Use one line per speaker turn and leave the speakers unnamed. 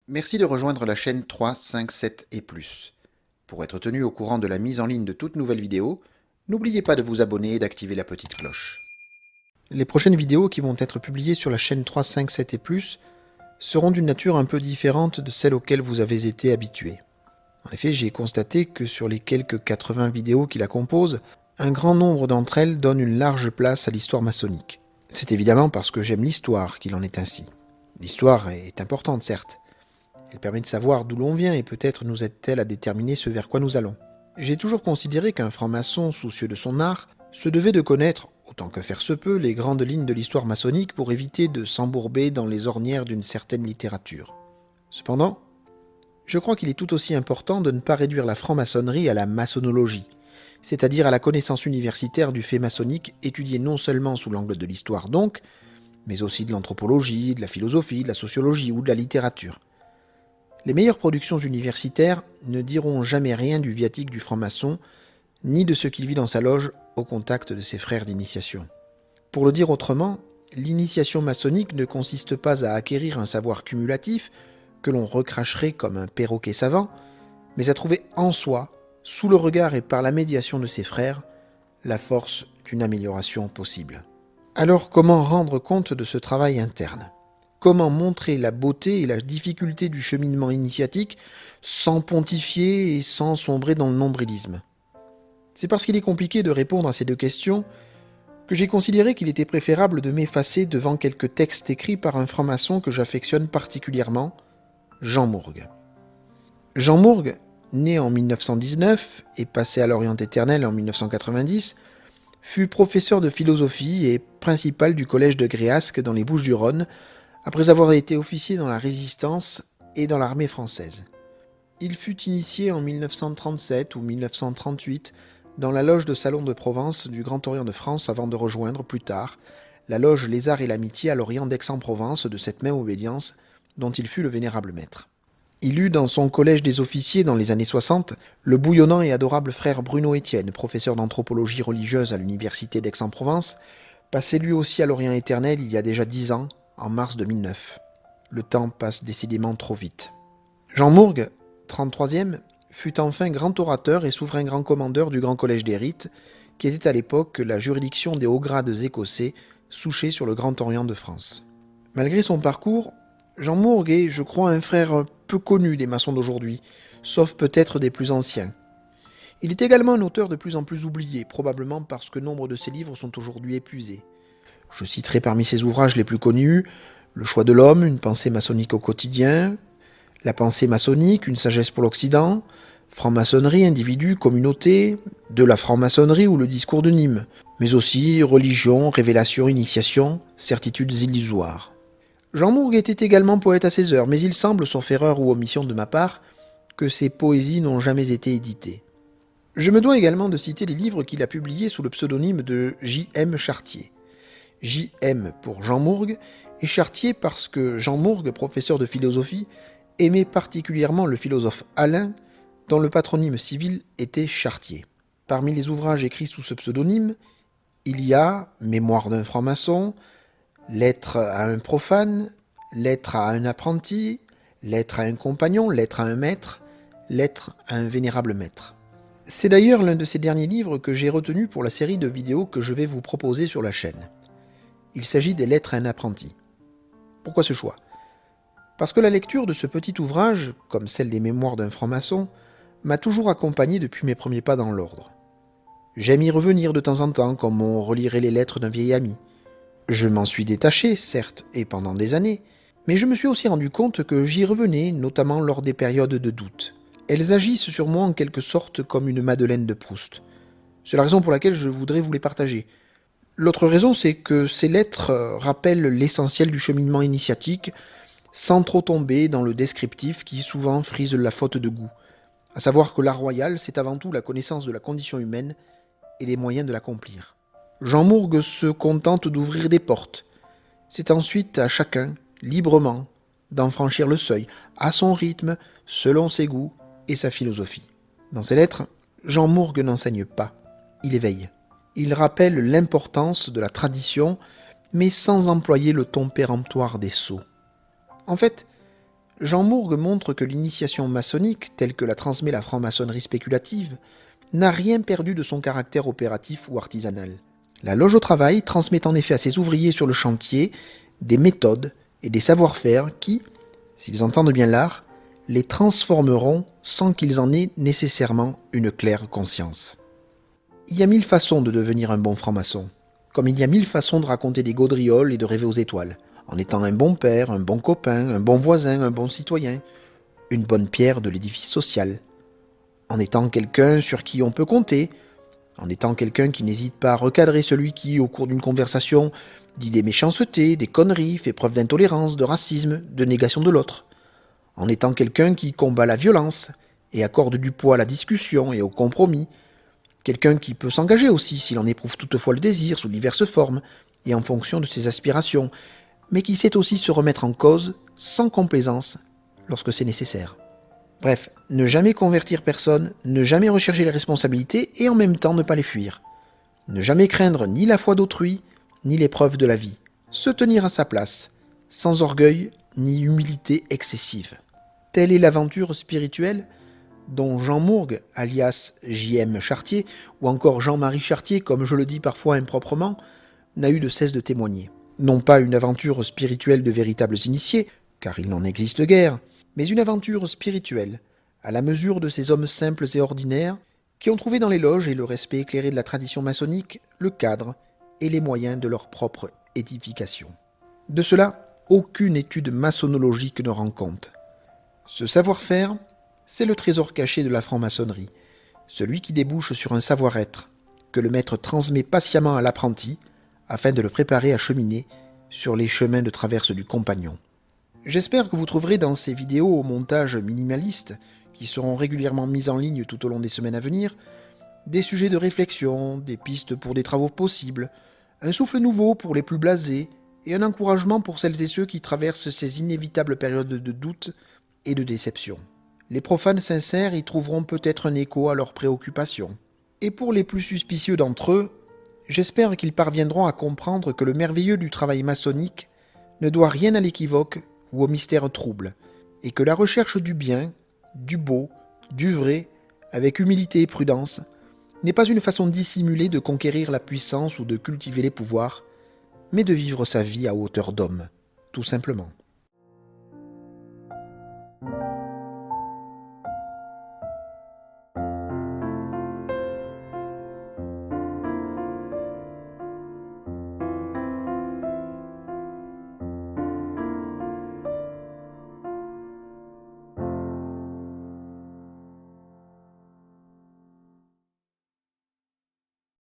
Merci de rejoindre la chaîne 3, 5, 7 et plus. Pour être tenu au courant de la mise en ligne de toutes nouvelles vidéos, n'oubliez pas de vous abonner et d'activer la petite cloche. Les prochaines vidéos qui vont être publiées sur la chaîne 3, 5, 7 et plus seront d'une nature un peu différente de celles auxquelles vous avez été habitués. En effet, j'ai constaté que sur les quelques 80 vidéos qui la composent, un grand nombre d'entre elles donnent une large place à l'histoire maçonnique. C'est évidemment parce que j'aime l'histoire qu'il en est ainsi. L'histoire est importante, certes. Elle permet de savoir d'où l'on vient et peut-être nous aide-t-elle à déterminer ce vers quoi nous allons. J'ai toujours considéré qu'un franc-maçon soucieux de son art se devait de connaître, autant que faire se peut, les grandes lignes de l'histoire maçonnique pour éviter de s'embourber dans les ornières d'une certaine littérature. Cependant, je crois qu'il est tout aussi important de ne pas réduire la franc-maçonnerie à la maçonnologie, c'est-à-dire à la connaissance universitaire du fait maçonnique étudié non seulement sous l'angle de l'histoire donc, mais aussi de l'anthropologie, de la philosophie, de la sociologie ou de la littérature. Les meilleures productions universitaires ne diront jamais rien du viatique du franc-maçon, ni de ce qu'il vit dans sa loge au contact de ses frères d'initiation. Pour le dire autrement, l'initiation maçonnique ne consiste pas à acquérir un savoir cumulatif, que l'on recracherait comme un perroquet savant, mais à trouver en soi, sous le regard et par la médiation de ses frères, la force d'une amélioration possible. Alors comment rendre compte de ce travail interne ? Comment montrer la beauté et la difficulté du cheminement initiatique sans pontifier et sans sombrer dans le nombrilisme ? C'est parce qu'il est compliqué de répondre à ces deux questions que j'ai considéré qu'il était préférable de m'effacer devant quelques textes écrits par un franc-maçon que j'affectionne particulièrement, Jean Mourgue. Jean Mourgue, né en 1919 et passé à l'Orient éternel en 1990, fut professeur de philosophie et principal du collège de Gréasque dans les Bouches-du-Rhône, après avoir été officier dans la Résistance et dans l'armée française. Il fut initié en 1937 ou 1938 dans la loge de Salon de Provence du Grand Orient de France avant de rejoindre plus tard la loge Les Arts et l'Amitié à l'Orient d'Aix-en-Provence de cette même obédience dont il fut le vénérable maître. Il eut dans son collège des officiers dans les années 60 le bouillonnant et adorable frère Bruno Étienne, professeur d'anthropologie religieuse à l'université d'Aix-en-Provence, passé lui aussi à l'Orient éternel il y a déjà 10 ans, en mars 2009. Le temps passe décidément trop vite. Jean Mourgue, 33e, fut enfin grand orateur et souverain grand commandeur du Grand Collège des Rites, qui était à l'époque la juridiction des hauts grades écossais souchés sur le Grand Orient de France. Malgré son parcours, Jean Mourgue est, je crois, un frère peu connu des maçons d'aujourd'hui, sauf peut-être des plus anciens. Il est également un auteur de plus en plus oublié, probablement parce que nombre de ses livres sont aujourd'hui épuisés. Je citerai parmi ses ouvrages les plus connus Le choix de l'homme, une pensée maçonnique au quotidien, La pensée maçonnique, une sagesse pour l'Occident, Franc-maçonnerie, individu, communauté, De la franc-maçonnerie ou le discours de Nîmes, mais aussi Religion, révélation, initiation, certitudes illusoires. Jean Mourgue était également poète à ses heures, mais il semble, sauf erreur ou omission de ma part, que ses poésies n'ont jamais été éditées. Je me dois également de citer les livres qu'il a publiés sous le pseudonyme de J.M. Chartier. J.M. pour Jean Mourgue, et Chartier parce que Jean Mourgue, professeur de philosophie, aimait particulièrement le philosophe Alain, dont le patronyme civil était Chartier. Parmi les ouvrages écrits sous ce pseudonyme, il y a Mémoire d'un franc-maçon, Lettre à un profane, Lettre à un apprenti, Lettre à un compagnon, Lettre à un maître, Lettre à un vénérable maître. C'est d'ailleurs l'un de ces derniers livres que j'ai retenu pour la série de vidéos que je vais vous proposer sur la chaîne. Il s'agit des Lettres à un apprenti. Pourquoi ce choix ? Parce que la lecture de ce petit ouvrage, comme celle des Mémoires d'un franc-maçon, m'a toujours accompagné depuis mes premiers pas dans l'ordre. J'aime y revenir de temps en temps, comme on relirait les lettres d'un vieil ami. Je m'en suis détaché, certes, et pendant des années, mais je me suis aussi rendu compte que j'y revenais, notamment lors des périodes de doute. Elles agissent sur moi en quelque sorte comme une Madeleine de Proust. C'est la raison pour laquelle je voudrais vous les partager. L'autre raison, c'est que ces lettres rappellent l'essentiel du cheminement initiatique, sans trop tomber dans le descriptif qui souvent frise la faute de goût. À savoir que l'art royal, c'est avant tout la connaissance de la condition humaine et les moyens de l'accomplir. Jean Mourgue se contente d'ouvrir des portes. C'est ensuite à chacun, librement, d'en franchir le seuil, à son rythme, selon ses goûts et sa philosophie. Dans ses lettres, Jean Mourgue n'enseigne pas, il éveille. Il rappelle l'importance de la tradition, mais sans employer le ton péremptoire des sots. En fait, Jean Mourgue montre que l'initiation maçonnique, telle que la transmet la franc-maçonnerie spéculative, n'a rien perdu de son caractère opératif ou artisanal. La loge au travail transmet en effet à ses ouvriers sur le chantier des méthodes et des savoir-faire qui, s'ils entendent bien l'art, les transformeront sans qu'ils en aient nécessairement une claire conscience. Il y a 1000 façons de devenir un bon franc-maçon, comme il y a 1000 façons de raconter des gaudrioles et de rêver aux étoiles, en étant un bon père, un bon copain, un bon voisin, un bon citoyen, une bonne pierre de l'édifice social, en étant quelqu'un sur qui on peut compter, en étant quelqu'un qui n'hésite pas à recadrer celui qui, au cours d'une conversation, dit des méchancetés, des conneries, fait preuve d'intolérance, de racisme, de négation de l'autre, en étant quelqu'un qui combat la violence et accorde du poids à la discussion et au compromis, quelqu'un qui peut s'engager aussi s'il en éprouve toutefois le désir sous diverses formes et en fonction de ses aspirations, mais qui sait aussi se remettre en cause sans complaisance lorsque c'est nécessaire. Bref, ne jamais convertir personne, ne jamais rechercher les responsabilités et en même temps ne pas les fuir. Ne jamais craindre ni la foi d'autrui, ni l'épreuve de la vie. Se tenir à sa place, sans orgueil ni humilité excessive. Telle est l'aventure spirituelle dont Jean Mourgue, alias J.M. Chartier, ou encore Jean-Marie Chartier, comme je le dis parfois improprement, n'a eu de cesse de témoigner. Non pas une aventure spirituelle de véritables initiés, car il n'en existe guère, mais une aventure spirituelle, à la mesure de ces hommes simples et ordinaires, qui ont trouvé dans les loges et le respect éclairé de la tradition maçonnique le cadre et les moyens de leur propre édification. De cela, aucune étude maçonnologique ne rend compte. Ce savoir-faire, c'est le trésor caché de la franc-maçonnerie, celui qui débouche sur un savoir-être, que le maître transmet patiemment à l'apprenti, afin de le préparer à cheminer sur les chemins de traverse du compagnon. J'espère que vous trouverez dans ces vidéos au montage minimaliste, qui seront régulièrement mises en ligne tout au long des semaines à venir, des sujets de réflexion, des pistes pour des travaux possibles, un souffle nouveau pour les plus blasés, et un encouragement pour celles et ceux qui traversent ces inévitables périodes de doute et de déception. Les profanes sincères y trouveront peut-être un écho à leurs préoccupations. Et pour les plus suspicieux d'entre eux, j'espère qu'ils parviendront à comprendre que le merveilleux du travail maçonnique ne doit rien à l'équivoque ou au mystère trouble, et que la recherche du bien, du beau, du vrai, avec humilité et prudence, n'est pas une façon dissimulée de conquérir la puissance ou de cultiver les pouvoirs, mais de vivre sa vie à hauteur d'homme, tout simplement.